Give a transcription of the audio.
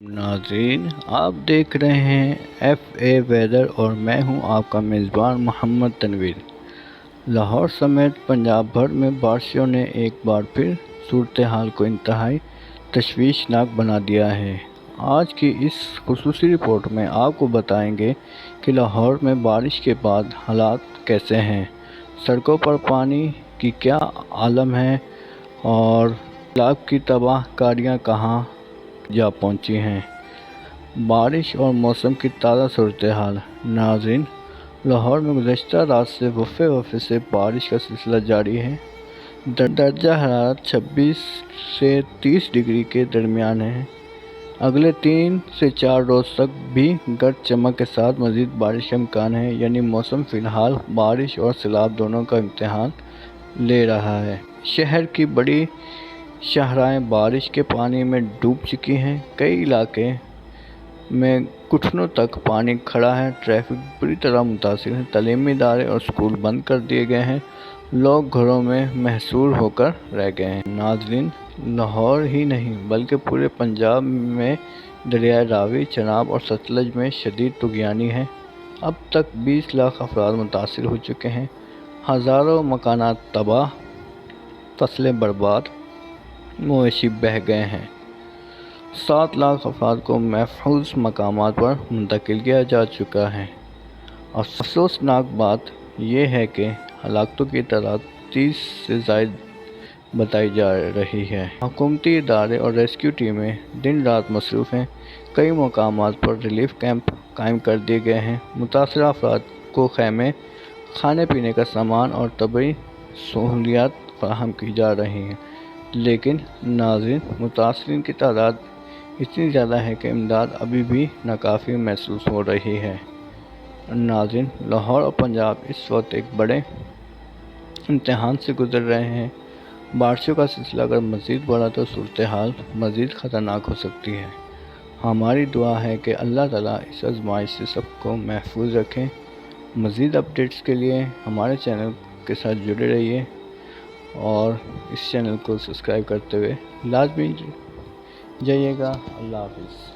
नाज़रीन, आप देख रहे हैं FA वेदर और मैं हूं आपका मेज़बान मोहम्मद तनवीर। लाहौर समेत पंजाब भर में बारिशों ने एक बार फिर सूरत हाल को इंतहाई तशवीशनाक बना दिया है। आज की इस खुसूसी रिपोर्ट में आपको बताएंगे कि लाहौर में बारिश के बाद हालात कैसे हैं, सड़कों पर पानी की क्या आलम है और सैलाब की तबाहकारियाँ कहाँ जा पहुंची हैं। बारिश और मौसम की ताज़ा सूरत हाल। नाज़रीन, लाहौर में गुज़श्ता रात से वफ़े से बारिश का सिलसिला जारी है। दर्जा हरारत 26 से 30 डिग्री के दरमियान है। अगले 3 से 4 रोज़ तक भी गर्द चमक के साथ मज़ीद बारिश का इम्कान है। यानी मौसम फ़िलहाल बारिश और सैलाब दोनों का इम्तिहान ले रहा है। शहर की बड़ी शाहराहें बारिश के पानी में डूब चुकी हैं। कई इलाके में घुटनों तक पानी खड़ा है। ट्रैफिक बुरी तरह मुतासिर है। तालीमी इदारे और स्कूल बंद कर दिए गए हैं। लोग घरों में महसूर होकर रह गए हैं। नाज़रीन, लाहौर ही नहीं बल्कि पूरे पंजाब में दरियाए रावी, चनाब और सतलज में शदीद तुग़यानी है। अब तक 20 लाख अफराद मुतासिर हो चुके हैं। हज़ारों मकानात तबाह, फसलें बर्बाद, मवेशी बह गए हैं। 7 लाख अफराद को महफूज मकामात पर मुंतकिल किया जा चुका है। अफसोसनाक बात यह है कि हलाकतों की तादाद 30 से ज़ायद बताई जा रही है। हुकूमती इदारे और रेस्क्यू टीमें दिन रात मसरूफ़ हैं। कई मकामात पर रिलीफ कैंप कायम कर दिए गए हैं। मुतासरा अफराद को खैमे, खाने पीने का सामान और तबी सहूलियात फराहम की जा रही हैं। लेकिन नाज़रीन, मुतासरीन की तादाद इतनी ज़्यादा है कि इमदाद अभी भी नाकाफ़ी महसूस हो रही है। नाज़रीन, लाहौर और पंजाब इस वक्त एक बड़े इम्तिहान से गुज़र रहे हैं। बारिशों का सिलसिला अगर मज़ीद बढ़ा तो सूरत हाल मज़ीद ख़तरनाक हो सकती है। हमारी दुआ है कि अल्लाह ताला इस आज़माइश से सबको महफूज रखें। मज़ीद अपडेट्स के लिए हमारे चैनल के साथ जुड़े रहिए और इस चैनल को सब्सक्राइब करते हुए लाजमी जाइएगा। अल्लाह हाफ़िज़।